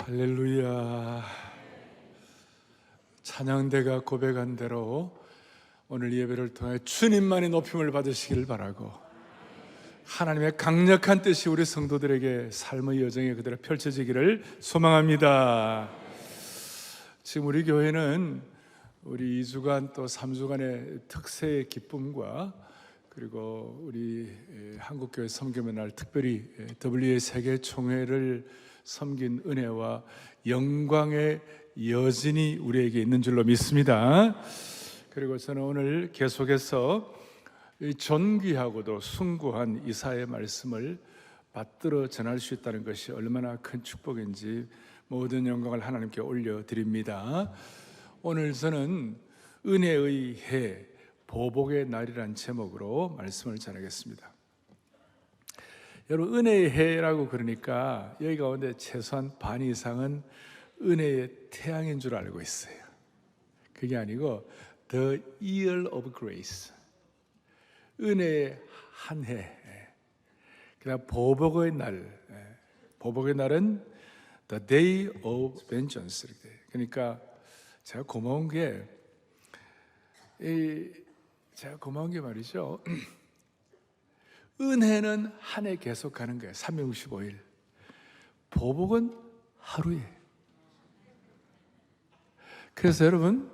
할렐루야. 찬양대가 고백한 대로 오늘 예배를 통해 주님만의 높임을 받으시기를 바라고, 하나님의 강력한 뜻이 우리 성도들에게 삶의 여정에 그대로 펼쳐지기를 소망합니다. 지금 우리 교회는 우리 2주간 또 3주간의 특세의 기쁨과, 그리고 우리 한국교회 섬김의 날 특별히 WA 세계총회를 섬긴 은혜와 영광의 여진이 우리에게 있는 줄로 믿습니다. 그리고 저는 오늘 계속해서 존귀하고도 숭고한 이사야의 말씀을 받들어 전할 수 있다는 것이 얼마나 큰 축복인지 모든 영광을 하나님께 올려드립니다. 오늘 저는 은혜의 해, 보복의 날이란 제목으로 말씀을 전하겠습니다. 여러분, 은혜의 해라고 그러니까 여기 가운데 최소한 반 이상은 은혜의 태양인 줄 알고 있어요. 그게 아니고 The Year of Grace, 은혜의 한 해. 그다음 보복의 날, 보복의 날은 The Day of Vengeance. 그러니까 제가 고마운 게 말이죠, 은혜는 한 해 계속 가는 거예요. 365일. 보복은 하루에. 그래서 여러분,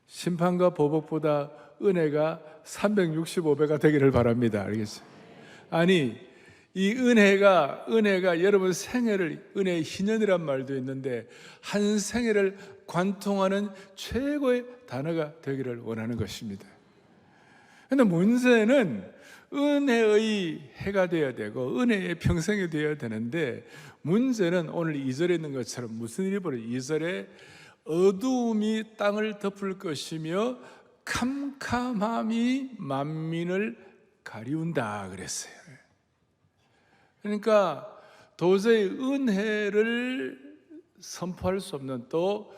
심판과 보복보다 은혜가 365배가 되기를 바랍니다. 알겠어요? 아니, 이 은혜가 여러분 생애를, 은혜의 희년이란 말도 있는데, 한 생애를 관통하는 최고의 단어가 되기를 원하는 것입니다. 그런데 문제는 은혜의 해가 되어야 되고 은혜의 평생이 되어야 되는데, 문제는 오늘 2절에 있는 것처럼 무슨 일이 벌어요? 2절에 어두움이 땅을 덮을 것이며 캄캄함이 만민을 가리운다 그랬어요. 그러니까 도저히 은혜를 선포할 수 없는, 또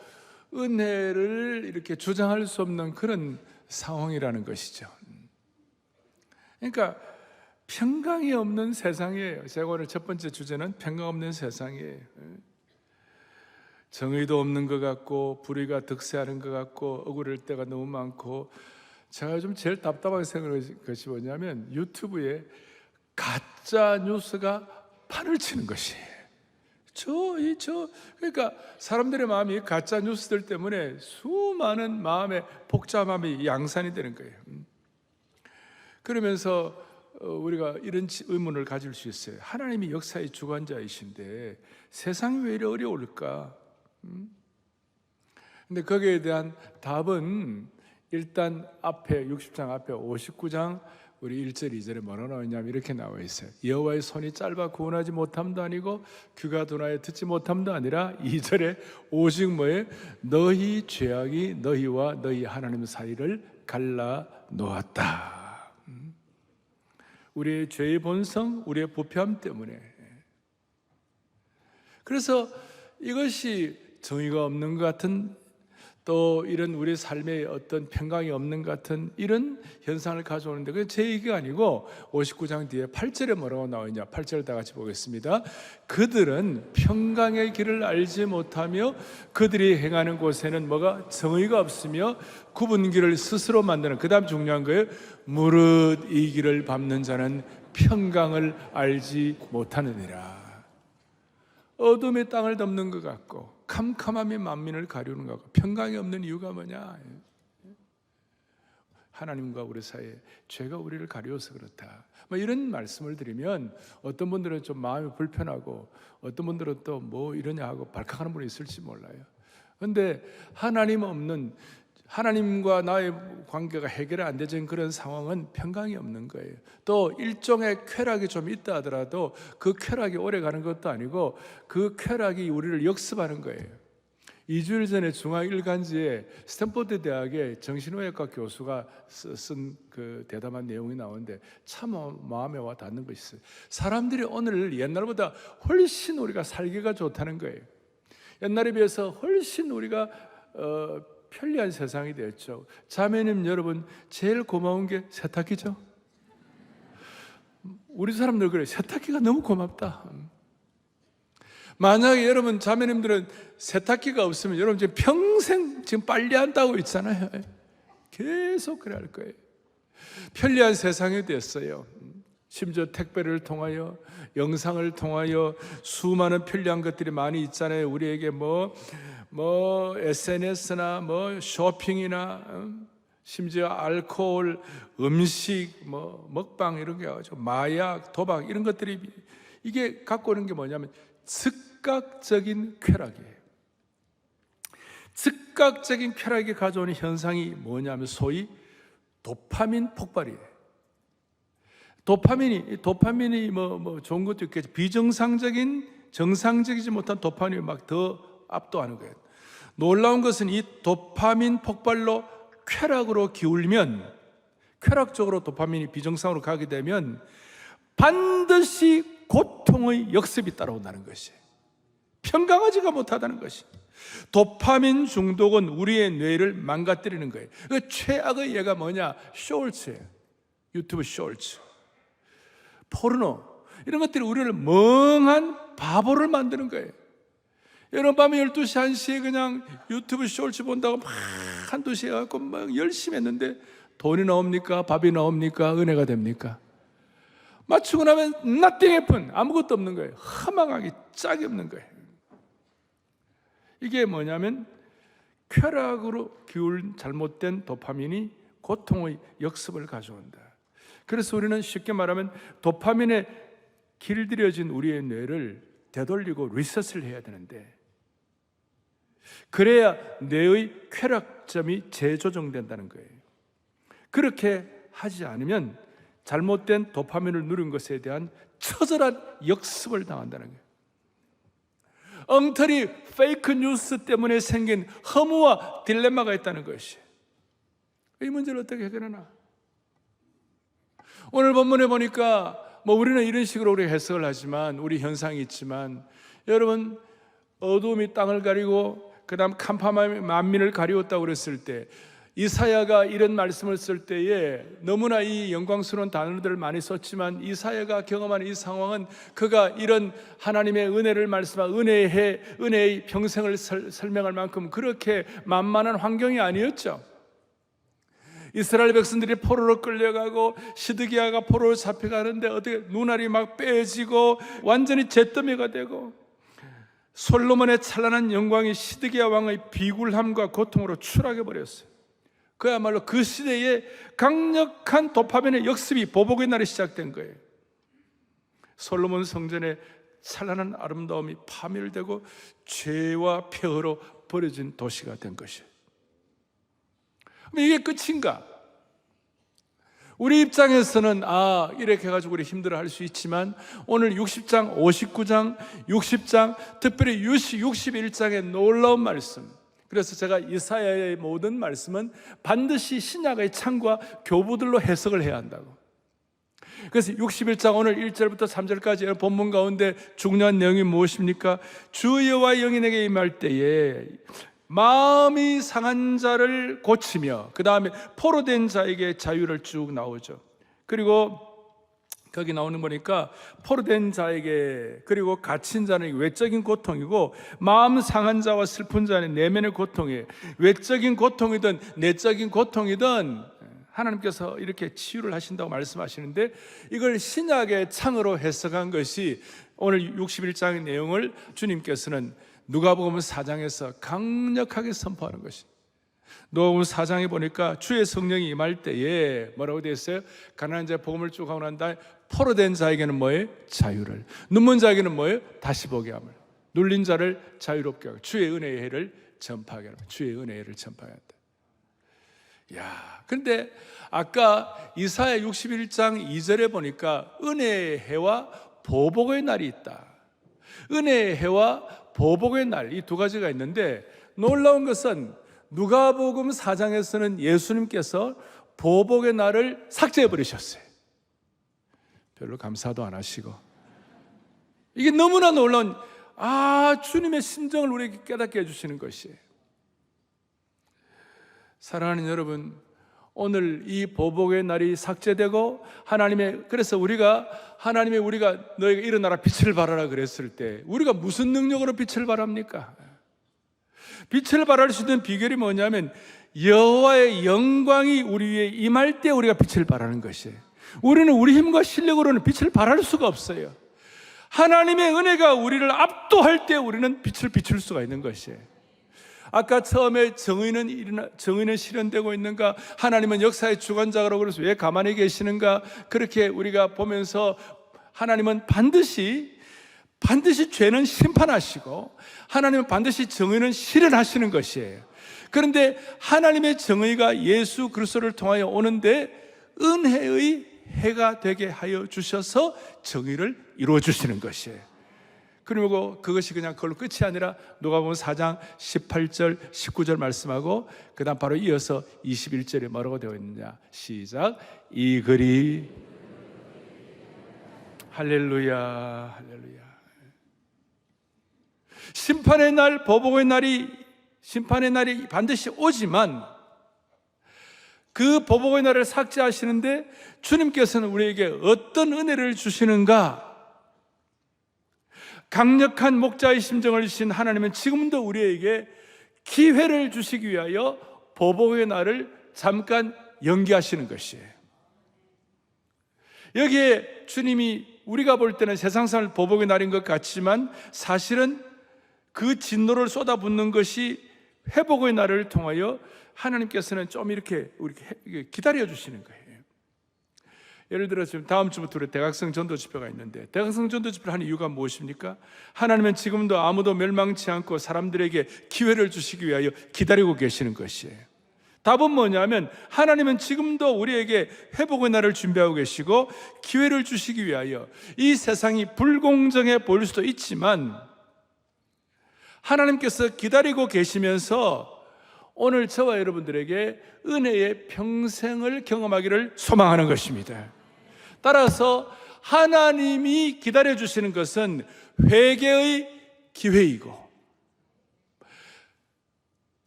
은혜를 이렇게 주장할 수 없는 그런 상황이라는 것이죠. 그러니까 평강이 없는 세상이에요. 제가 오늘 첫 번째 주제는 평강 없는 세상이에요. 정의도 없는 것 같고, 불의가 득세하는 것 같고, 억울할 때가 너무 많고, 제가 좀 제일 답답하게 생각하는 것이 뭐냐면 유튜브에 가짜 뉴스가 판을 치는 것이에요. 그러니까 사람들의 마음이 가짜 뉴스들 때문에 수많은 마음의 복잡함이 양산이 되는 거예요. 그러면서 우리가 이런 의문을 가질 수 있어요. 하나님이 역사의 주관자이신데 세상이 왜 이리 어려울까? 근데 거기에 대한 답은 일단 앞에 60장 앞에 59장 우리 1절 2절에 뭐라 나오냐면 이렇게 나와 있어요. 여호와의 손이 짧아 구원하지 못함도 아니고 귀가 둔하여 듣지 못함도 아니라 2절에 오직 뭐예요? 너희 죄악이 너희와 너희 하나님 사이를 갈라 놓았다. 우리의 죄의 본성, 우리의 부패함 때문에. 그래서 이것이 정의가 없는 것 같은, 또 이런 우리 삶에 어떤 평강이 없는 것 같은 이런 현상을 가져오는데, 그게 제 얘기가 아니고 59장 뒤에 8절에 뭐라고 나오냐. 8절 다 같이 보겠습니다. 그들은 평강의 길을 알지 못하며 그들이 행하는 곳에는 뭐가? 정의가 없으며 굽은 길을 스스로 만드는, 그 다음 중요한 거예요. 무릇 이 길을 밟는 자는 평강을 알지 못하느니라. 어둠이 땅을 덮는 것 같고 캄캄함이 만민을 가리우는 것 같고, 평강이 없는 이유가 뭐냐? 하나님과 우리 사이에 죄가 우리를 가리워서 그렇다. 뭐 이런 말씀을 드리면 어떤 분들은 좀 마음이 불편하고, 어떤 분들은 또 뭐 이러냐 하고 발칵하는 분이 있을지 몰라요. 그런데 하나님 없는, 하나님과 나의 관계가 해결이 안 되는 그런 상황은 평강이 없는 거예요. 또 일종의 쾌락이 좀 있다 하더라도 그 쾌락이 오래 가는 것도 아니고, 그 쾌락이 우리를 역습하는 거예요. 2주일 전에 중앙일간지에 스탠포드 대학의 정신의학과 교수가 쓴 그 대담한 내용이 나오는데 참 마음에 와 닿는 것이 있어요. 사람들이 오늘 옛날보다 훨씬 우리가 살기가 좋다는 거예요. 옛날에 비해서 훨씬 우리가 편리한 세상이 됐죠. 자매님 여러분, 제일 고마운 게 세탁기죠. 우리 사람들 그래, 세탁기가 너무 고맙다. 만약에 여러분 자매님들은 세탁기가 없으면 여러분 지금 평생 지금 빨래한다고 있잖아요. 계속 그래 할 거예요. 편리한 세상이 됐어요. 심지어 택배를 통하여, 영상을 통하여 수많은 편리한 것들이 많이 있잖아요. 우리에게 뭐 SNS나 뭐 쇼핑이나 심지어 알코올, 음식, 뭐 먹방 이런 게 아주 마약, 도박 이런 것들이 이게 갖고 오는 게 뭐냐면 즉각적인 쾌락이에요. 즉각적인 쾌락이 가져오는 현상이 뭐냐면 소위 도파민 폭발이에요. 도파민이 뭐 좋은 것도 있겠죠. 비정상적인, 정상적이지 못한 도파민이 막 더 압도하는 거예요. 놀라운 것은 이 도파민 폭발로 쾌락으로 기울면, 쾌락적으로 도파민이 비정상으로 가게 되면 반드시 고통의 역습이 따라온다는 것이에요. 평강하지가 못하다는 것이. 도파민 중독은 우리의 뇌를 망가뜨리는 거예요. 그 최악의 예가 뭐냐? 쇼츠예요. 유튜브 쇼츠, 포르노 이런 것들이 우리를 멍한 바보를 만드는 거예요. 여러분 밤에 12시, 1시에 그냥 유튜브 쇼츠 본다고 막 한두 시에 갖고 막 열심히 했는데 돈이 나옵니까? 밥이 나옵니까? 은혜가 됩니까? 맞추고 나면 nothing happen, 아무것도 없는 거예요. 허망하기 짝이 없는 거예요. 이게 뭐냐면 쾌락으로 기울인 잘못된 도파민이 고통의 역습을 가져온다. 그래서 우리는 쉽게 말하면 도파민에 길들여진 우리의 뇌를 되돌리고 리셋을 해야 되는데, 그래야 뇌의 쾌락점이 재조정된다는 거예요. 그렇게 하지 않으면 잘못된 도파민을 누린 것에 대한 처절한 역습을 당한다는 거예요. 엉터리 페이크 뉴스 때문에 생긴 허무와 딜레마가 있다는 것이. 이 문제를 어떻게 해결하나? 오늘 본문에 보니까 우리는 이런 식으로 우리 해석을 하지만, 우리 현상이 있지만, 여러분 어두움이 땅을 가리고 그 다음 캄파만이 만민을 가리웠다고 그랬을 때, 이사야가 이런 말씀을 쓸 때에 너무나 이 영광스러운 단어들을 많이 썼지만, 이사야가 경험하는 이 상황은 그가 이런 하나님의 은혜를 말씀한 은혜의 평생을 설명할 만큼 그렇게 만만한 환경이 아니었죠. 이스라엘 백성들이 포로로 끌려가고 시드기야가 포로로 잡혀가는데 어떻게 눈알이 막 빼지고 완전히 잿더미가 되고, 솔로몬의 찬란한 영광이 시드기야 왕의 비굴함과 고통으로 추락해버렸어요. 그야말로 그 시대에 강력한 도파민의 역습이, 보복의 날이 시작된 거예요. 솔로몬 성전의 찬란한 아름다움이 파멸되고 죄와 폐허로 버려진 도시가 된 것이에요. 이게 끝인가? 우리 입장에서는 이렇게 해가지고 우리 힘들어할 수 있지만, 오늘 60장, 59장, 60장, 특별히 61장의 놀라운 말씀, 그래서 제가 이사야의 모든 말씀은 반드시 신약의 창과 교부들로 해석을 해야 한다고. 그래서 61장 오늘 1절부터 3절까지 본문 가운데 중요한 내용이 무엇입니까? 주 여호와의 영이 내게 임할 때에 마음이 상한 자를 고치며, 그 다음에 포로된 자에게 자유를 쭉 나오죠. 그리고 거기 나오는 거니까 포로된 자에게, 그리고 갇힌 자는 외적인 고통이고, 마음 상한 자와 슬픈 자는 내면의 고통이에요. 외적인 고통이든 내적인 고통이든 하나님께서 이렇게 치유를 하신다고 말씀하시는데, 이걸 신약의 창으로 해석한 것이 오늘 61장의 내용을 주님께서는 누가복음 4장에서 강력하게 선포하는 것이. 누가복음 4장에 보니까 주의 성령이 임할 때에 뭐라고 되어 있어요? 가난한 자의 복음을 쭉 하고 난 다음에 포로된 자에게는 뭐예요? 자유를, 눈먼 자에게는 뭐예요? 다시 보게 함을, 눌린 자를 자유롭게 하고 주의 은혜의 해를 전파하게 합니다. 주의 은혜의 해를 전파해야 한다. 그런데 아까 이사야 61장 2절에 보니까 은혜의 해와 보복의 날이 있다. 은혜의 해와 보복의 날, 이 두 가지가 있는데, 놀라운 것은 누가복음 4장에서는 예수님께서 보복의 날을 삭제해 버리셨어요. 별로 감사도 안 하시고. 이게 너무나 놀라운, 주님의 심정을 우리에게 깨닫게 해주시는 것이에요. 사랑하는 여러분, 오늘 이 보복의 날이 삭제되고 그래서 우리가 너희가 일어나라 빛을 발하라 그랬을 때 우리가 무슨 능력으로 빛을 발합니까? 빛을 발할 수 있는 비결이 뭐냐면 여호와의 영광이 우리 위에 임할 때 우리가 빛을 발하는 것이에요. 우리는 우리 힘과 실력으로는 빛을 발할 수가 없어요. 하나님의 은혜가 우리를 압도할 때 우리는 빛을 비출 수가 있는 것이에요. 아까 처음에 정의는 실현되고 있는가? 하나님은 역사의 주관자라고 그래서 왜 가만히 계시는가? 그렇게 우리가 보면서 하나님은 반드시 죄는 심판하시고 하나님은 반드시 정의는 실현하시는 것이에요. 그런데 하나님의 정의가 예수 그리스도를 통하여 오는데 은혜의 해가 되게 하여 주셔서 정의를 이루어 주시는 것이에요. 그리고 그것이 그냥 그걸로 끝이 아니라 누가복음 4장 18절 19절 말씀하고 그 다음 바로 이어서 21절에 뭐라고 되어 있느냐, 시작. 이 글이 할렐루야 할렐루야. 심판의 날, 보복의 날이 반드시 오지만 그 보복의 날을 삭제하시는데 주님께서는 우리에게 어떤 은혜를 주시는가? 강력한 목자의 심정을 주신 하나님은 지금도 우리에게 기회를 주시기 위하여 보복의 날을 잠깐 연기하시는 것이에요. 여기에 주님이 우리가 볼 때는 세상사를 보복의 날인 것 같지만 사실은 그 진노를 쏟아붓는 것이 회복의 날을 통하여 하나님께서는 좀 이렇게 기다려 주시는 거예요. 예를 들어 지금 다음 주부터 우리 대각성 전도 집회가 있는데 대각성 전도 집회를 하는 이유가 무엇입니까? 하나님은 지금도 아무도 멸망치 않고 사람들에게 기회를 주시기 위하여 기다리고 계시는 것이에요. 답은 뭐냐면 하나님은 지금도 우리에게 회복의 날을 준비하고 계시고 기회를 주시기 위하여 이 세상이 불공정해 보일 수도 있지만 하나님께서 기다리고 계시면서 오늘 저와 여러분들에게 은혜의 평생을 경험하기를 소망하는 것입니다. 따라서 하나님이 기다려주시는 것은 회개의 기회이고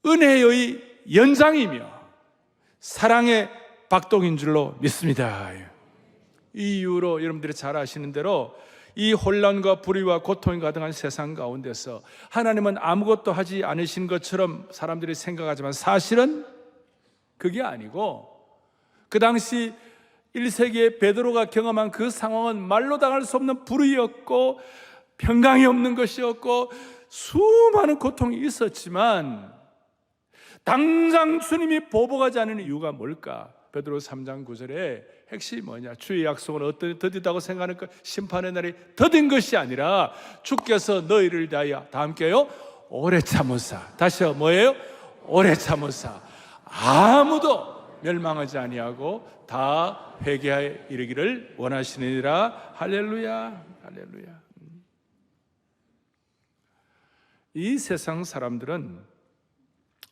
은혜의 연장이며 사랑의 박동인 줄로 믿습니다. 이 이유로 여러분들이 잘 아시는 대로 이 혼란과 불의와 고통이 가득한 세상 가운데서 하나님은 아무것도 하지 않으신 것처럼 사람들이 생각하지만 사실은 그게 아니고 그 당시 1세기에 베드로가 경험한 그 상황은 말로 당할 수 없는 불의였고 평강이 없는 것이었고 수많은 고통이 있었지만 당장 주님이 보복하지 않는 이유가 뭘까? 베드로 3장 9절에 핵심이 뭐냐? 주의 약속은 어떤 더디다고 생각하는 심판의 날이 더딘 것이 아니라 주께서 너희를 위하여 다 함께요 오래 참으사. 다시요 뭐예요? 오래 참으사 아무도 멸망하지 아니하고 다 회개하여 이르기를 원하시느니라. 할렐루야 할렐루야. 이 세상 사람들은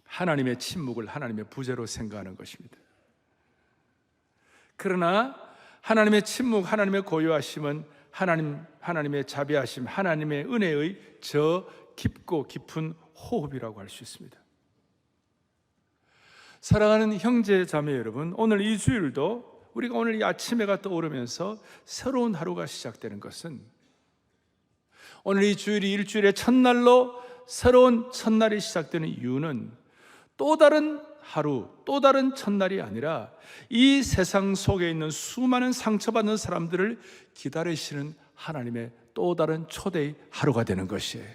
하나님의 침묵을 하나님의 부재로 생각하는 것입니다. 그러나 하나님의 침묵, 하나님의 고요하심은 하나님의 자비하심, 하나님의 은혜의 저 깊고 깊은 호흡이라고 할 수 있습니다. 사랑하는 형제 자매 여러분, 오늘 이 주일도 우리가 오늘 이 아침해가 떠오르면서 새로운 하루가 시작되는 것은 오늘 이 주일이 일주일의 첫날로 새로운 첫날이 시작되는 이유는 또 다른 하루, 또 다른 첫날이 아니라 이 세상 속에 있는 수많은 상처받는 사람들을 기다리시는 하나님의 또 다른 초대의 하루가 되는 것이에요.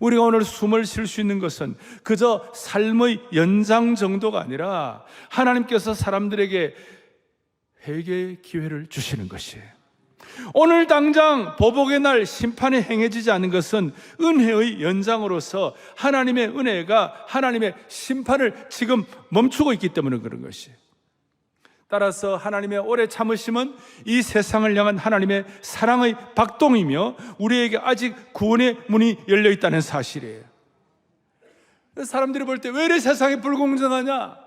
우리가 오늘 숨을 쉴 수 있는 것은 그저 삶의 연장 정도가 아니라 하나님께서 사람들에게 회개의 기회를 주시는 것이에요. 오늘 당장 보복의 날 심판이 행해지지 않는 것은 은혜의 연장으로서 하나님의 은혜가 하나님의 심판을 지금 멈추고 있기 때문에 그런 것이에요. 따라서 하나님의 오래 참으심은 이 세상을 향한 하나님의 사랑의 박동이며 우리에게 아직 구원의 문이 열려 있다는 사실이에요. 사람들이 볼 때 왜 이렇게 세상이 불공정하냐?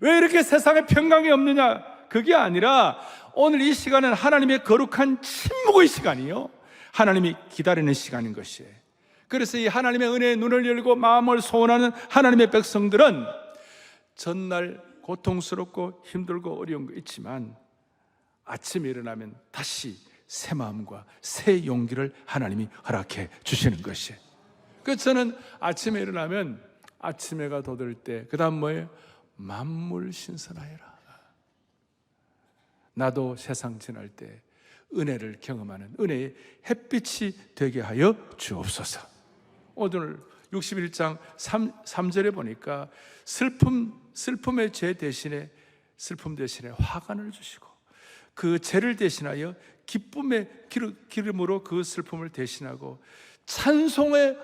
왜 이렇게 세상에 평강이 없느냐? 그게 아니라 오늘 이 시간은 하나님의 거룩한 침묵의 시간이요, 하나님이 기다리는 시간인 것이에요. 그래서 이 하나님의 은혜의 눈을 열고 마음을 소원하는 하나님의 백성들은 전날 고통스럽고 힘들고 어려운 거 있지만 아침에 일어나면 다시 새 마음과 새 용기를 하나님이 허락해 주시는 것이에요. 그래서 저는 아침에 일어나면 아침 해가 돋을 때 그 다음 뭐예요? 만물 신선하여라. 나도 세상 지날 때 은혜를 경험하는 은혜의 햇빛이 되게 하여 주옵소서. 오늘 61장 3절에 보니까 슬픔의 죄 대신에 슬픔 대신에 화관을 주시고 그 죄를 대신하여 기쁨의 기름으로 그 슬픔을 대신하고 찬송의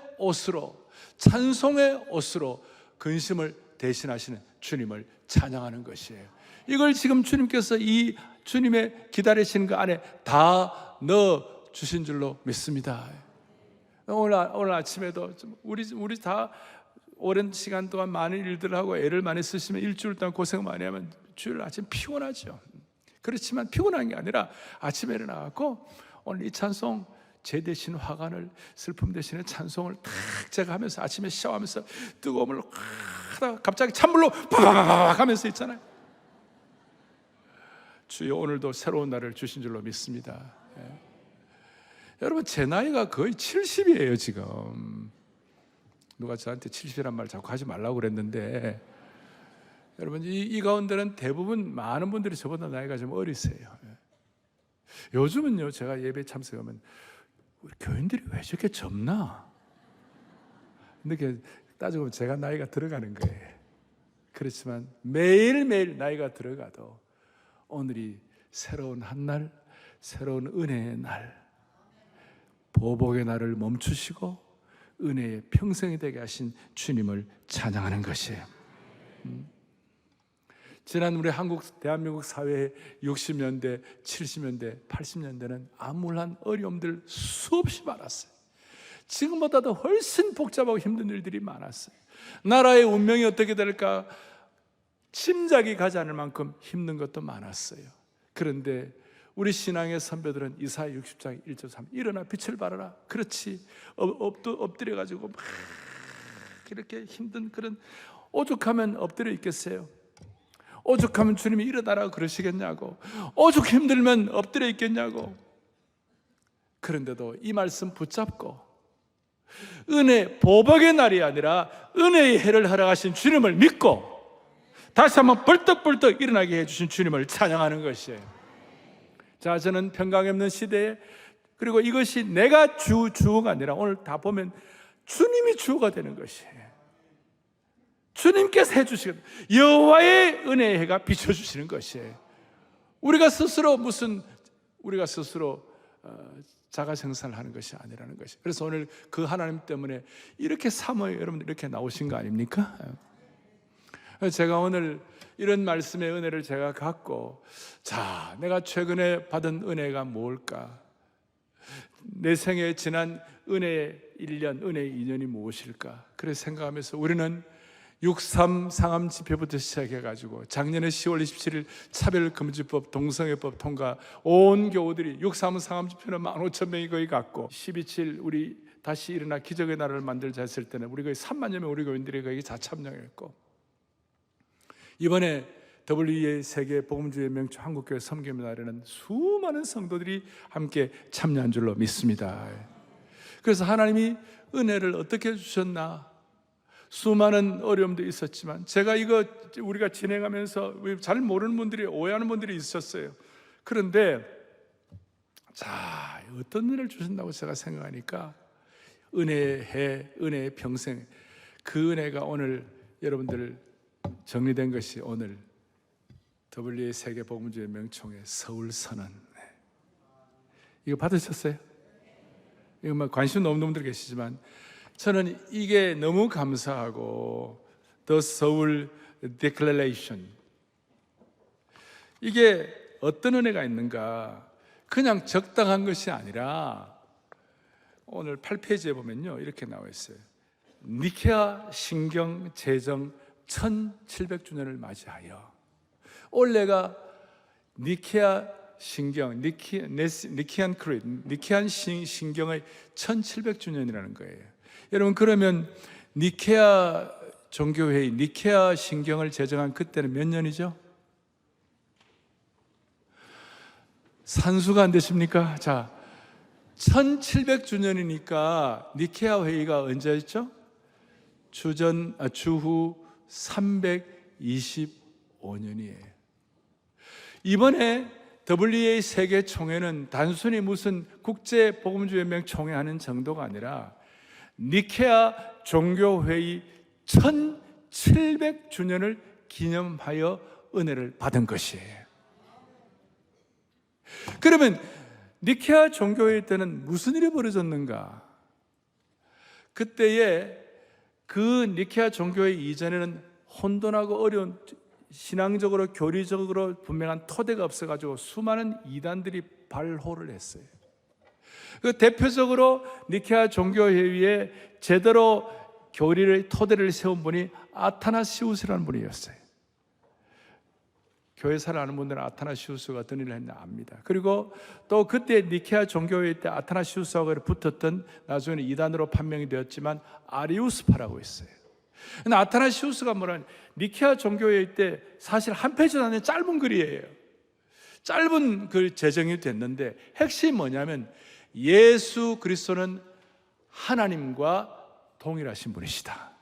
옷으로 근심을 대신하시는 주님을 찬양하는 것이에요. 이걸 지금 주님께서 이 주님의 기다리시는 그 안에 다 넣어 주신 줄로 믿습니다. 오늘 아침에도 우리 다 오랜 시간 동안 많은 일들을 하고 애를 많이 쓰시면 일주일 동안 고생 많이 하면 주일 아침 피곤하죠. 그렇지만 피곤한 게 아니라 아침에 일어나고 오늘 이 찬송 죄 대신 화관을 슬픔 대신에 찬송을 탁 제가 하면서 아침에 샤워하면서 뜨거운 물로 하다가 갑자기 찬물로 팍 하면서 있잖아요. 주여 오늘도 새로운 날을 주신 줄로 믿습니다. 예. 여러분 제 나이가 거의 70이에요 지금. 누가 저한테 70이란 말 자꾸 하지 말라고 그랬는데 여러분 이 가운데는 대부분 많은 분들이 저보다 나이가 좀 어리세요. 예. 요즘은요 제가 예배 참석하면 우리 교인들이 왜 저렇게 젊나? 이렇게 따지고 보면 제가 나이가 들어가는 거예요. 그렇지만 매일매일 나이가 들어가도 오늘이 새로운 한 날, 새로운 은혜의 날, 보복의 날을 멈추시고 은혜의 평생이 되게 하신 주님을 찬양하는 것이에요. 지난 우리 대한민국 사회의 60년대, 70년대, 80년대는 암울한 어려움들 수없이 많았어요. 지금보다도 훨씬 복잡하고 힘든 일들이 많았어요. 나라의 운명이 어떻게 될까 짐작이 가지 않을 만큼 힘든 것도 많았어요. 그런데 우리 신앙의 선배들은 이사야 60장 1절 3 일어나 빛을 발하라. 그렇지. 엎드려가지고 막 이렇게 힘든 그런 오죽하면 엎드려 있겠어요. 오죽하면 주님이 일어나라고 그러시겠냐고. 오죽 힘들면 엎드려 있겠냐고. 그런데도 이 말씀 붙잡고 은혜 보복의 날이 아니라 은혜의 해를 허락하신 주님을 믿고 다시 한번 벌떡벌떡 일어나게 해주신 주님을 찬양하는 것이에요. 자, 저는 평강이 없는 시대에 그리고 이것이 내가 주어가 아니라 오늘 다 보면 주님이 주어가 되는 것이에요. 주님께서 해주시는 여호와의 은혜의 해가 비춰주시는 것이에요. 우리가 스스로 자가 생산을 하는 것이 아니라는 것이에요. 그래서 오늘 그 하나님 때문에 이렇게 사모에 여러분 이렇게 나오신 거 아닙니까? 제가 오늘 이런 말씀의 은혜를 제가 갖고 자, 내가 최근에 받은 은혜가 뭘까? 내 생에 지난 은혜의 1년, 은혜의 2년이 무엇일까? 그래서 생각하면서 우리는 6.3 상암 집회부터 시작해가지고 작년에 10월 27일 차별금지법, 동성애법 통과 온 교우들이 6.3 상암 집회는 15,000명이 거의 갔고 12.7 우리 다시 일어나 기적의 나라를 만들자 했을 때는 우리 거의 3만여 명 우리 교인들이 거기 자참여했고 이번에 WEA 세계 복음주의 명초 한국교회 섬김의 날에는 수많은 성도들이 함께 참여한 줄로 믿습니다. 그래서 하나님이 은혜를 어떻게 주셨나? 수많은 어려움도 있었지만 제가 이거 우리가 진행하면서 잘 모르는 분들이 오해하는 분들이 있었어요. 그런데 자, 어떤 은혜를 주신다고 제가 생각하니까 은혜의 해, 은혜의 평생 그 은혜가 오늘 여러분들 정리된 것이 오늘 WA 세계 복음주의 명총회 서울 선언. 이거 받으셨어요? 이거 뭐 관심 없는 분들 계시지만 저는 이게 너무 감사하고 The Seoul Declaration 이게 어떤 은혜가 있는가 그냥 적당한 것이 아니라 오늘 8페이지에 보면요 이렇게 나와 있어요. 니케아 신경 제정 1700주년을 맞이하여 올해가 니케아 신경, 니케안 크리드, 니케안 신경의 1700주년이라는 거예요. 여러분 그러면 니케아 종교회의 니케아 신경을 제정한 그때는 몇 년이죠? 산수가 안 되십니까? 자, 1700주년이니까 니케아 회의가 언제였죠? 주후 325년이에요. 이번에 WEA 세계 총회는 단순히 무슨 국제 복음주연맹 총회하는 정도가 아니라 니케아 종교회의 1700주년을 기념하여 은혜를 받은 것이에요. 그러면 니케아 종교회의 때는 무슨 일이 벌어졌는가? 그때에 그 니케아 종교회의 이전에는 혼돈하고 어려운, 신앙적으로 교리적으로 분명한 토대가 없어가지고 수많은 이단들이 발호를 했어요. 그 대표적으로 니케아 종교회의에 제대로 교리를 토대를 세운 분이 아타나시우스라는 분이었어요. 교회사를 아는 분들은 아타나시우스가 어떤 일을 했나 압니다. 그리고 또 그때 니케아 종교회의 때 아타나시우스하고 붙었던, 나중에는 이단으로 판명이 되었지만 아리우스파라고 있어요. 근데 아타나시우스가 뭐라는, 니케아 종교회의 때 사실 한 페이지도 안 되는 짧은 글이에요. 짧은 글 제정이 됐는데 핵심이 뭐냐면 예수 그리스도는 하나님과 동일하신 분이시다.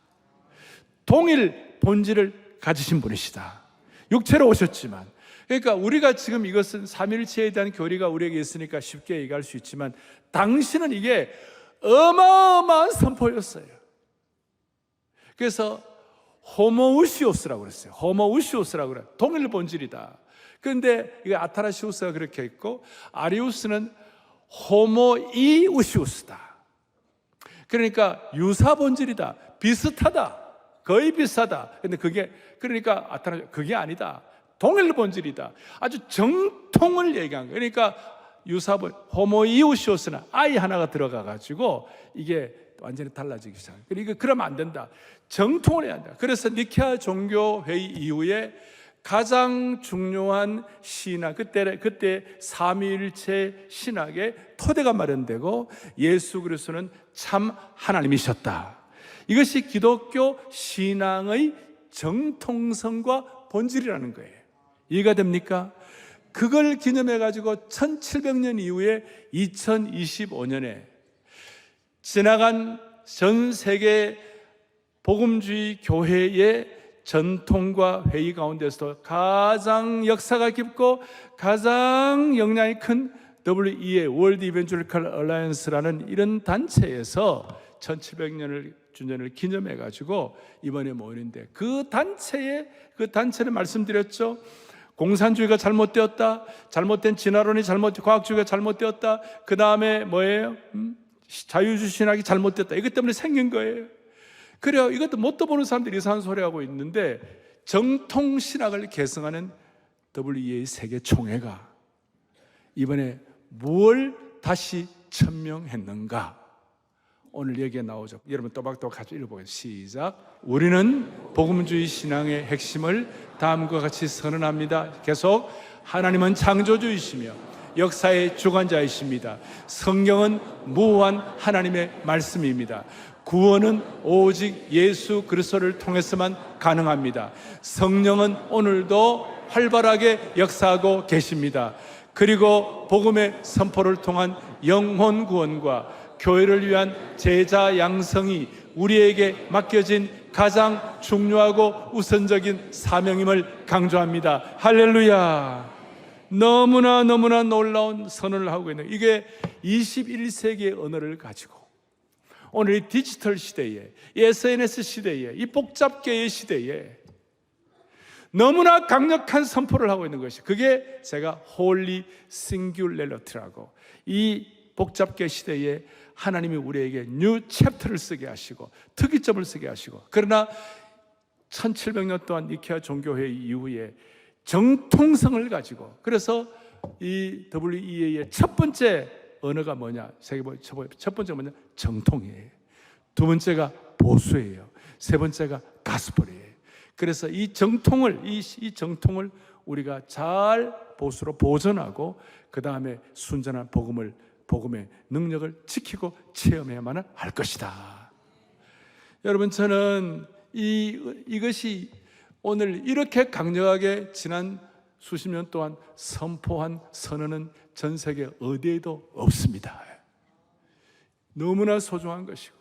동일 본질을 가지신 분이시다. 육체로 오셨지만, 그러니까 우리가 지금 이것은 삼위일체에 대한 교리가 우리에게 있으니까 쉽게 얘기할 수 있지만 당시는 이게 어마어마한 선포였어요. 그래서 호모우시오스라고 그랬어요. 호모우시오스라고 그래요. 동일 본질이다. 그런데 이거 아타나시우스가 그렇게 했고, 아리우스는 호모이우시우스다. 그러니까 유사 본질이다, 비슷하다, 거의 비슷하다. 근데 그게, 그러니까 그게 아니다, 동일 본질이다. 아주 정통을 얘기한 거예요. 그러니까 유사본, 호모이우시오스는 아이 하나가 들어가가지고 이게 완전히 달라지기 시작해요. 그러니까 그러면 안 된다, 정통을 해야 한다. 그래서 니케아 종교회의 이후에 가장 중요한 신학, 그때 삼위일체 신학의 토대가 마련되고, 예수 그리스도는 참 하나님이셨다. 이것이 기독교 신앙의 정통성과 본질이라는 거예요. 이해가 됩니까? 그걸 기념해가지고 1700년 이후에 2025년에 지나간 전 세계 복음주의 교회의 전통과 회의 가운데서도 가장 역사가 깊고 가장 영향이 큰 WEA, 월드 이벤젤리컬 얼라이언스라는 이런 단체에서 1700년을 주년을 기념해가지고 이번에 모이는데, 그 단체는 말씀드렸죠. 공산주의가 잘못되었다, 잘못된 진화론이 과학주의가 잘못되었다, 그 다음에 뭐예요? 자유주의 신학이 잘못되었다. 이것 때문에 생긴 거예요. 그래요. 이것도 뭣도 보는 사람들이 이상한 소리 하고 있는데, 정통 신학을 계승하는 WEA 세계 총회가 이번에 무엇을 다시 천명했는가? 오늘 여기에 나오죠. 여러분 또박또박 같이 읽어보겠습니다. 시작. 우리는 복음주의 신앙의 핵심을 다음과 같이 선언합니다. 계속. 하나님은 창조주이시며 역사의 주관자이십니다. 성경은 무한 하나님의 말씀입니다. 구원은 오직 예수 그리스도를 통해서만 가능합니다. 성령은 오늘도 활발하게 역사하고 계십니다. 그리고 복음의 선포를 통한 영혼 구원과 교회를 위한 제자 양성이 우리에게 맡겨진 가장 중요하고 우선적인 사명임을 강조합니다. 할렐루야. 너무나 놀라운 선언을 하고 있는, 이게 21세기의 언어를 가지고 오늘 이 디지털 시대에, 이 SNS 시대에, 이 복잡계의 시대에 너무나 강력한 선포를 하고 있는 것이, 그게 제가 Holy Singularity라고, 이 복잡계 시대에 하나님이 우리에게 뉴 챕터를 쓰게 하시고 특이점을 쓰게 하시고, 그러나 1700년 동안 니케아 종교회의 이후에 정통성을 가지고, 그래서 이 WEA의 첫 번째 언어가 뭐냐? 첫 번째가 뭐냐? 정통이에요. 두 번째가 보수예요. 세 번째가 가스펠이에요. 그래서 이 정통을 우리가 잘 보수로 보존하고, 그 다음에 순전한 복음의 능력을 지키고 체험해야만 할 것이다. 여러분, 저는 이것이 오늘 이렇게 강력하게 지난 수십 년 동안 선포한 선언은 전 세계 어디에도 없습니다. 너무나 소중한 것이고,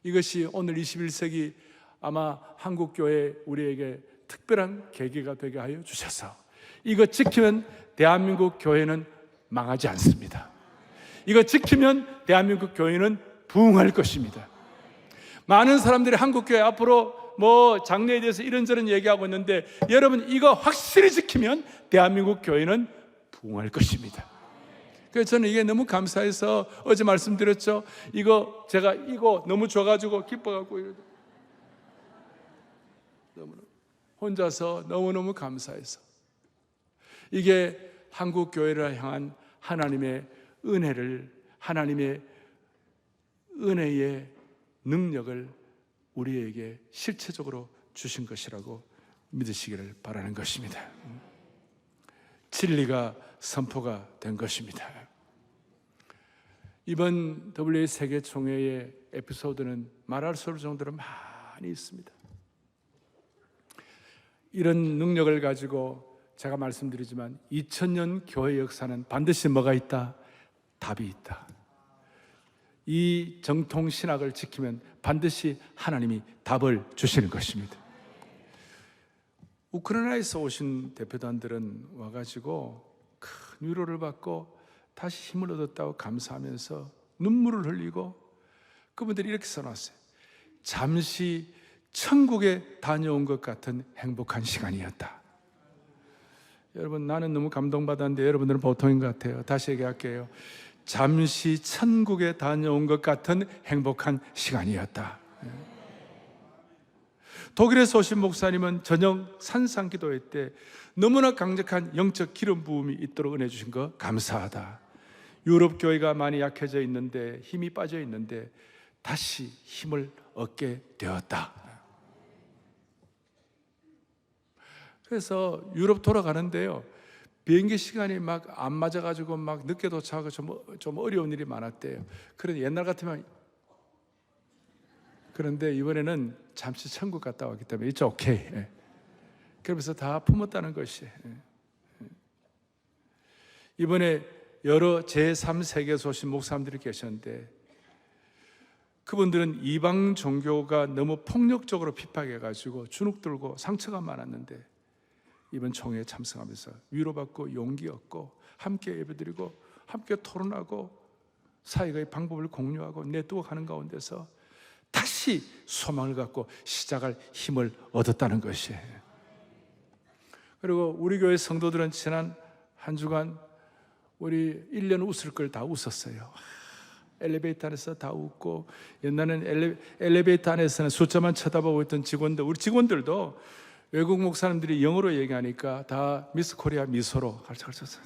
이것이 오늘 21세기 아마 한국교회 우리에게 특별한 계기가 되게 하여 주셔서 이거 지키면 대한민국 교회는 망하지 않습니다. 이거 지키면 대한민국 교회는 부흥할 것입니다. 많은 사람들이 한국교회 앞으로 장래에 대해서 이런저런 얘기하고 있는데, 여러분 이거 확실히 지키면 대한민국 교회는 부흥할 것입니다. 그래서 저는 이게 너무 감사해서 어제 말씀드렸죠. 제가 너무 좋아가지고 기뻐갖고 혼자서 너무너무 감사해서, 이게 한국 교회를 향한 하나님의 은혜의 능력을 우리에게 실체적으로 주신 것이라고 믿으시기를 바라는 것입니다. 진리가 선포가 된 것입니다. 이번 WA 세계총회의 에피소드는 말할 수 없을 정도로 많이 있습니다. 이런 능력을 가지고 제가 말씀드리지만 2000년 교회 역사는 반드시 뭐가 있다? 답이 있다. 이 정통 신학을 지키면 반드시 하나님이 답을 주시는 것입니다. 우크라이나에서 오신 대표단들은 와가지고 큰 위로를 받고 다시 힘을 얻었다고 감사하면서 눈물을 흘리고, 그분들이 이렇게 써놨어요. 잠시 천국에 다녀온 것 같은 행복한 시간이었다. 여러분, 나는 너무 감동받았는데 여러분들은 보통인 것 같아요. 다시 얘기할게요. 잠시 천국에 다녀온 것 같은 행복한 시간이었다. 독일에서 오신 목사님은 저녁 산상기도회 때 너무나 강력한 영적 기름 부음이 있도록 은혜 주신 거 감사하다. 유럽 교회가 많이 약해져 있는데, 힘이 빠져 있는데 다시 힘을 얻게 되었다. 그래서 유럽 돌아가는데요, 비행기 시간이 막 안 맞아가지고 막 늦게 도착하고 좀 어려운 일이 많았대요. 그런데 옛날 같으면, 그런데 이번에는 잠시 천국 갔다 왔기 때문에 이제 오케이. 그러면서 다 품었다는 것이. 이번에 여러 제3세계에서 오신 목사님들이 계셨는데, 그분들은 이방 종교가 너무 폭력적으로 핍박해가지고 주눅들고 상처가 많았는데, 이번 총회에 참석하면서 위로받고 용기 얻고 함께 예배드리고 함께 토론하고 사역의 방법을 공유하고 네트워크하는 가운데서 다시 소망을 갖고 시작할 힘을 얻었다는 것이에요. 그리고 우리 교회 성도들은 지난 한 주간 우리 1년 웃을 걸 다 웃었어요. 엘리베이터 안에서 다 웃고, 옛날에는 엘리베이터 안에서는 숫자만 쳐다보고 있던 직원들, 우리 직원들도 외국 목사님들이 영어로 얘기하니까 다 미스 코리아 미소로 가르쳤어요.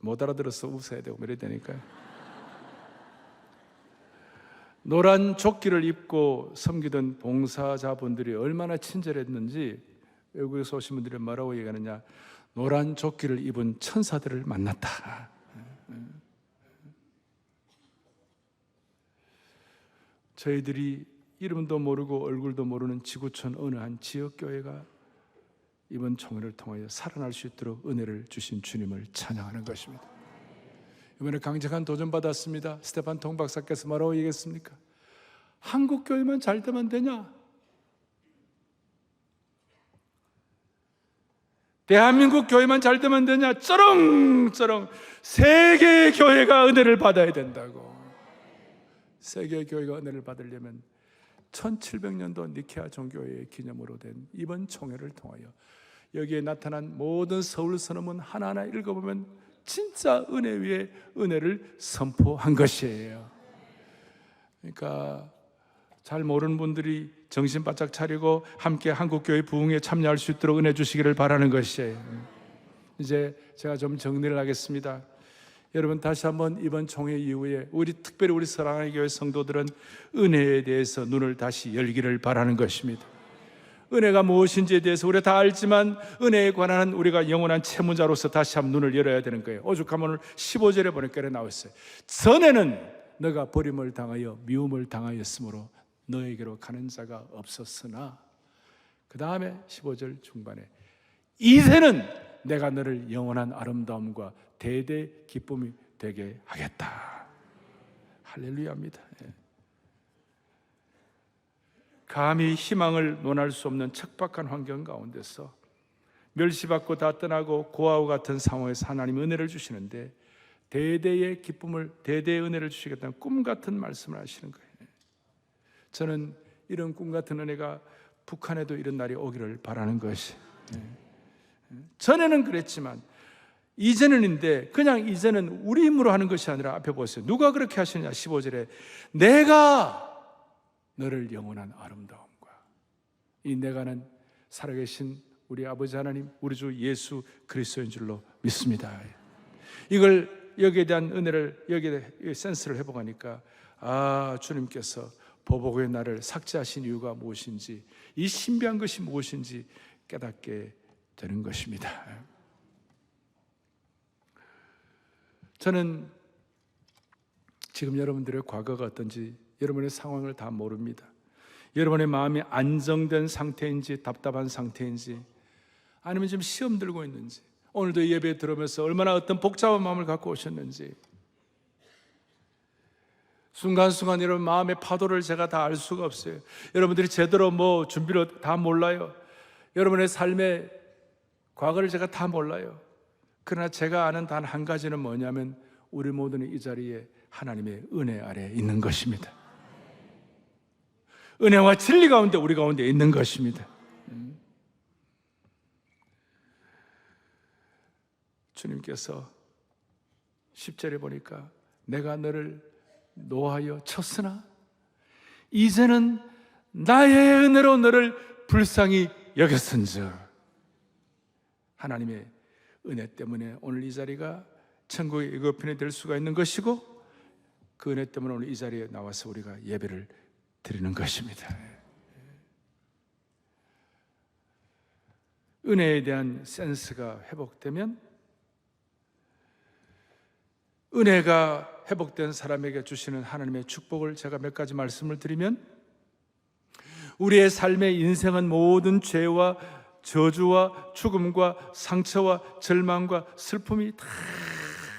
못 알아들어서 웃어야 되고 이래야 되니까요. 노란 조끼를 입고 섬기던 봉사자분들이 얼마나 친절했는지 외국에서 오신 분들이 뭐라고 얘기하느냐, 노란 조끼를 입은 천사들을 만났다. 저희들이 이름도 모르고 얼굴도 모르는 지구촌 어느 한 지역교회가 이번 총회를 통하여 살아날 수 있도록 은혜를 주신 주님을 찬양하는 것입니다. 이번에 강력한 도전 받았습니다. 스테판 통 박사께서 뭐라고 얘기했습니까? 한국 교회만 잘 되면 되냐? 대한민국 교회만 잘 되면 되냐? 쩌렁쩌렁 세계 교회가 은혜를 받아야 된다고. 세계 교회가 은혜를 받으려면 1700년도 니케아 종교회의 기념으로 된 이번 총회를 통하여 여기에 나타난 모든 서울 선언문 하나하나 읽어보면 진짜 은혜 위에 은혜를 선포한 것이에요. 그러니까 잘 모르는 분들이 정신 바짝 차리고 함께 한국교회 부흥에 참여할 수 있도록 은혜 주시기를 바라는 것이에요. 이제 제가 좀 정리를 하겠습니다. 여러분, 다시 한번 이번 총회 이후에 특별히 우리 사랑하는 교회 성도들은 은혜에 대해서 눈을 다시 열기를 바라는 것입니다. 은혜가 무엇인지에 대해서 우리가 다 알지만 은혜에 관한 우리가 영원한 채무자로서 다시 한번 눈을 열어야 되는 거예요. 오죽하면 오늘 15절에 보니까 이렇게 나와 있어요. 전에는 너가 버림을 당하여 미움을 당하였으므로 너에게로 가는 자가 없었으나, 그 다음에 15절 중반에 이제는 내가 너를 영원한 아름다움과 대대 기쁨이 되게 하겠다. 할렐루야입니다. 감히 희망을 논할 수 없는 척박한 환경 가운데서 멸시받고 다 떠나고 고아와 같은 상황에서 하나님이 은혜를 주시는데, 대대의 기쁨을, 대대의 은혜를 주시겠다는 꿈 같은 말씀을 하시는 거예요. 저는 이런 꿈 같은 은혜가 북한에도 이런 날이 오기를 바라는 것이, 전에는 그랬지만 이제는인데, 그냥 이제는 우리 힘으로 하는 것이 아니라, 앞에 보세요. 누가 그렇게 하시느냐. 15절에 내가 너를 영원한 아름다움과, 이 내가는 살아계신 우리 아버지 하나님, 우리 주 예수 그리스도인 줄로 믿습니다. 이걸, 여기에 대한 은혜를, 여기에 센스를 회복하니까, 주님께서 보복의 날을 삭제하신 이유가 무엇인지, 이 신비한 것이 무엇인지 깨닫게 되는 것입니다. 저는 지금 여러분들의 과거가 어떤지, 여러분의 상황을 다 모릅니다. 여러분의 마음이 안정된 상태인지 답답한 상태인지, 아니면 지금 시험 들고 있는지, 오늘도 예배 들으면서 얼마나 어떤 복잡한 마음을 갖고 오셨는지, 순간순간 여러분 마음의 파도를 제가 다 알 수가 없어요. 여러분들이 제대로 준비를 다 몰라요. 여러분의 삶의 과거를 제가 다 몰라요. 그러나 제가 아는 단 한 가지는 뭐냐면, 우리 모두는 이 자리에 하나님의 은혜 아래 있는 것입니다. 은혜와 진리 가운데 우리 가운데 있는 것입니다. 주님께서 10절에 보니까 내가 너를 노하여 쳤으나 이제는 나의 은혜로 너를 불쌍히 여겼은즉, 하나님의 은혜 때문에 오늘 이 자리가 천국의 예고편이 될 수가 있는 것이고, 그 은혜 때문에 오늘 이 자리에 나와서 우리가 예배를 드리는 것입니다. 은혜에 대한 센스가 회복되면, 은혜가 회복된 사람에게 주시는 하나님의 축복을 제가 몇 가지 말씀을 드리면, 우리의 삶의 인생은 모든 죄와 저주와 죽음과 상처와 절망과 슬픔이 다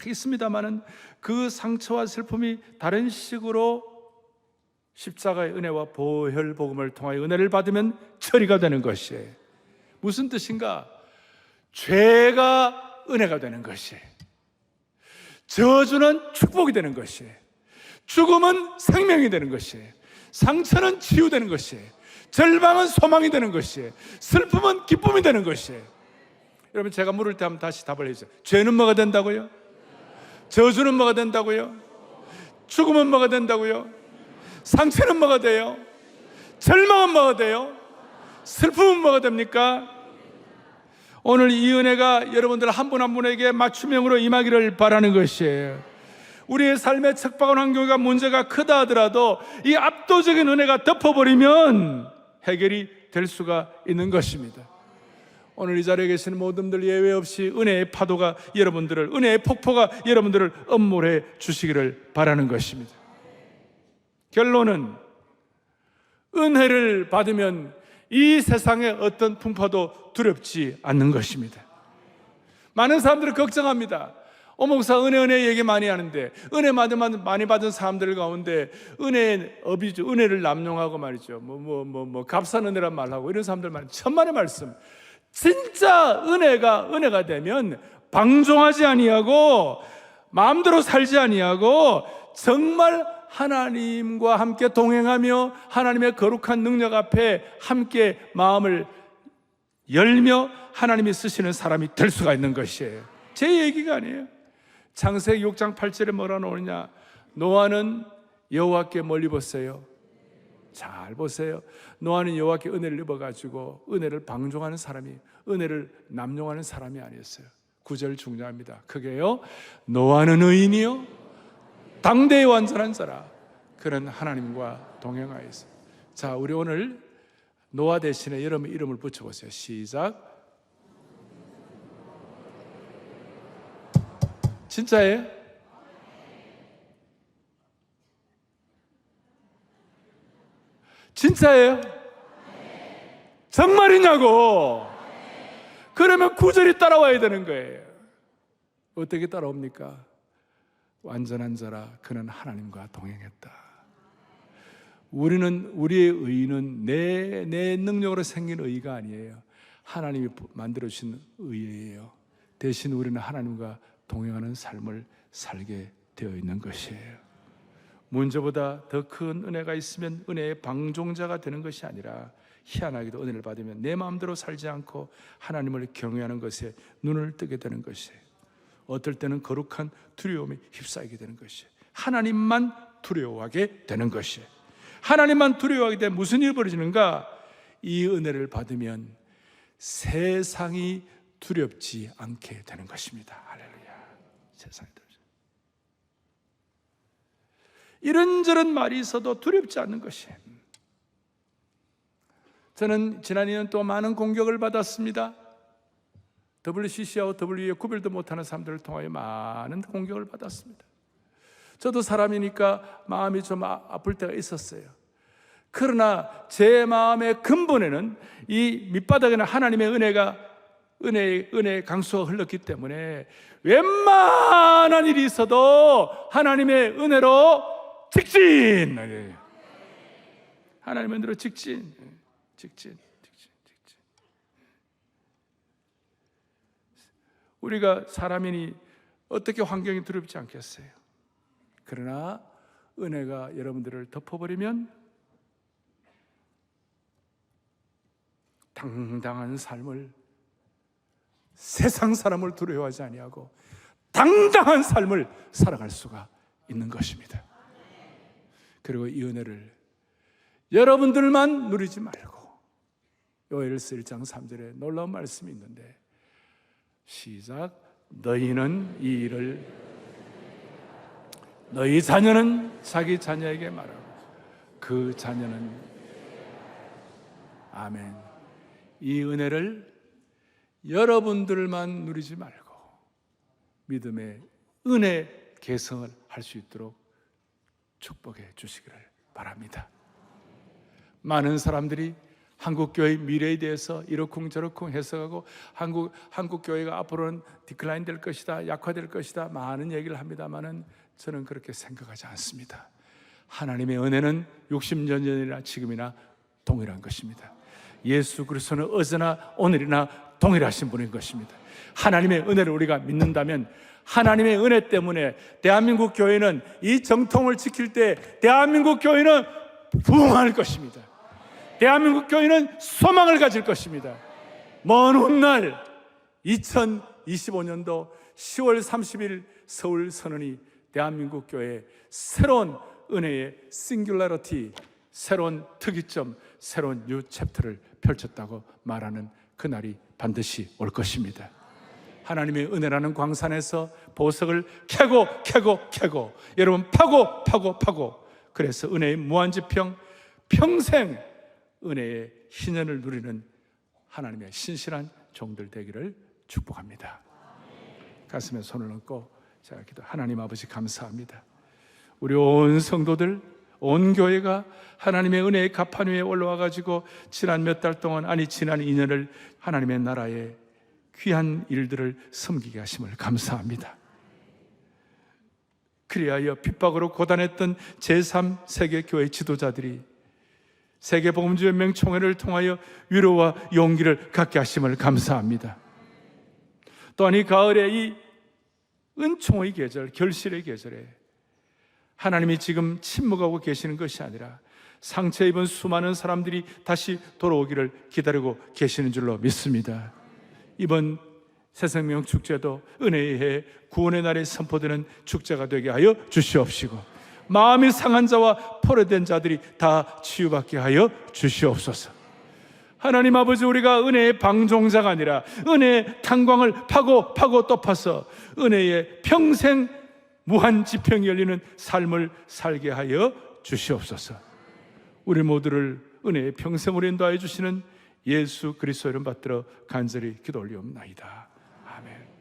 있습니다마는, 그 상처와 슬픔이 다른 식으로 십자가의 은혜와 보혈 복음을 통하여 은혜를 받으면 처리가 되는 것이에요. 무슨 뜻인가? 죄가 은혜가 되는 것이에요. 저주는 축복이 되는 것이에요. 죽음은 생명이 되는 것이에요. 상처는 치유되는 것이에요. 절망은 소망이 되는 것이에요. 슬픔은 기쁨이 되는 것이에요. 여러분, 제가 물을 때 한번 다시 답을 해주세요. 죄는 뭐가 된다고요? 저주는 뭐가 된다고요? 죽음은 뭐가 된다고요? 상처는 뭐가 돼요? 절망은 뭐가 돼요? 슬픔은 뭐가 됩니까? 오늘 이 은혜가 여러분들 한 분 한 분에게 맞춤형으로 임하기를 바라는 것이에요. 우리의 삶의 척박한 환경과 문제가 크다 하더라도 이 압도적인 은혜가 덮어버리면 해결이 될 수가 있는 것입니다. 오늘 이 자리에 계시는 모든 분들 예외 없이 은혜의 파도가 여러분들을, 은혜의 폭포가 여러분들을 엄몰해 주시기를 바라는 것입니다. 결론은, 은혜를 받으면 이 세상의 어떤 풍파도 두렵지 않는 것입니다. 많은 사람들은 걱정합니다. 목사 은혜 얘기 많이 하는데, 은혜 많이 받은 사람들 가운데 은혜의 어비주, 은혜를 남용하고 말이죠, 값싼 은혜란 말하고 이런 사람들 많이, 천만의 말씀. 진짜 은혜가 되면 방종하지 아니하고 마음대로 살지 아니하고 정말 하나님과 함께 동행하며 하나님의 거룩한 능력 앞에 함께 마음을 열며 하나님이 쓰시는 사람이 될 수가 있는 것이에요. 제 얘기가 아니에요. 창세기 6장 8절에 뭐라 나오느냐? 노아는 여호와께 뭘 입었어요? 잘 보세요. 노아는 여호와께 은혜를 입어가지고 은혜를 방종하는 사람이, 은혜를 남용하는 사람이 아니었어요. 9절 중요합니다. 크게요. 노아는 의인이요 당대의 완전한 자라. 그는 하나님과 동행하였어요. 자, 우리 오늘 노아 대신에 여러분 이름을 붙여보세요. 시작. 진짜예요? 진짜예요? 정말이냐고. 그러면 구절이 따라와야 되는 거예요. 어떻게 따라옵니까? 완전한 자라 그는 하나님과 동행했다. 우리의 의는 내 능력으로 생긴 의가 아니에요. 하나님이 만들어주신 의예요. 대신 우리는 하나님과 동행하는 삶을 살게 되어 있는 것이에요. 문제보다 더 큰 은혜가 있으면 은혜의 방종자가 되는 것이 아니라 희한하게도 은혜를 받으면 내 마음대로 살지 않고 하나님을 경외하는 것에 눈을 뜨게 되는 것이에요. 어떨 때는 거룩한 두려움에 휩싸이게 되는 것이에요. 하나님만 두려워하게 되는 것이에요. 하나님만 두려워하게 되면 무슨 일이 벌어지는가? 이 은혜를 받으면 세상이 두렵지 않게 되는 것입니다. 할렐루야. 세상이 두렵지. 이런저런 말이 있어도 두렵지 않는 것이에요. 저는 지난 2년 동안 많은 공격을 받았습니다. WCC하고 W에 구별도 못하는 사람들을 통하여 많은 공격을 받았습니다. 저도 사람이니까 마음이 좀 아플 때가 있었어요. 그러나 제 마음의 근본에는 이 밑바닥에는 하나님의 은혜의 강수가 흘렀기 때문에 웬만한 일이 있어도 하나님의 은혜로 직진! 하나님의 은혜로 직진. 우리가 사람이니 어떻게 환경이 두렵지 않겠어요? 그러나 은혜가 여러분들을 덮어버리면 당당한 삶을, 세상 사람을 두려워하지 아니하고 당당한 삶을 살아갈 수가 있는 것입니다. 그리고 이 은혜를 여러분들만 누리지 말고, 요엘서 1장 3절에 놀라운 말씀이 있는데, 시작. 너희는 이 일을 너희 자녀는 자기 자녀에게 말하고 그 자녀는, 아멘. 이 은혜를 여러분들만 누리지 말고 믿음의 은혜 개성을 할 수 있도록 축복해 주시기를 바랍니다. 많은 사람들이 한국교회의 미래에 대해서 이러쿵저러쿵 해석하고 한국교회가 앞으로는 디클라인 될 것이다, 약화될 것이다, 많은 얘기를 합니다만은 저는 그렇게 생각하지 않습니다. 하나님의 은혜는 60년 전이나 지금이나 동일한 것입니다. 예수 그리스도는 어제나 오늘이나 동일하신 분인 것입니다. 하나님의 은혜를 우리가 믿는다면 하나님의 은혜 때문에 대한민국 교회는 이 정통을 지킬 때 대한민국 교회는 부흥할 것입니다. 대한민국 교회는 소망을 가질 것입니다. 먼 훗날 2025년도 10월 30일 서울 선언이 대한민국 교회의 새로운 은혜의 싱귤러리티, 새로운 특이점, 새로운 뉴 챕터를 펼쳤다고 말하는 그날이 반드시 올 것입니다. 하나님의 은혜라는 광산에서 보석을 캐고 여러분 파고 그래서 은혜의 무한지평, 평생 은혜의 희년을 누리는 하나님의 신실한 종들 되기를 축복합니다. 가슴에 손을 얹고 제가 기도. 하나님 아버지 감사합니다. 우리 온 성도들, 온 교회가 하나님의 은혜의 가판 위에 올라와 가지고 지난 몇 달 동안, 지난 2년을 하나님의 나라의 귀한 일들을 섬기게 하심을 감사합니다. 그리하여 핍박으로 고단했던 제3세계교회 지도자들이 세계복음주연맹 총회를 통하여 위로와 용기를 갖게 하심을 감사합니다. 또한 이 가을에 이 은총의 계절, 결실의 계절에 하나님이 지금 침묵하고 계시는 것이 아니라 상처 입은 수많은 사람들이 다시 돌아오기를 기다리고 계시는 줄로 믿습니다. 이번 새생명 축제도 은혜의 해, 구원의 날에 선포되는 축제가 되게 하여 주시옵시고, 마음이 상한 자와 포로된 자들이 다 치유받게 하여 주시옵소서. 하나님 아버지, 우리가 은혜의 방종자가 아니라 은혜의 탄광을 파고 또 파서 은혜의 평생 무한 지평이 열리는 삶을 살게 하여 주시옵소서. 우리 모두를 은혜의 평생으로 인도하여 주시는 예수 그리스도 이름 받들어 간절히 기도 올리옵나이다. 아멘.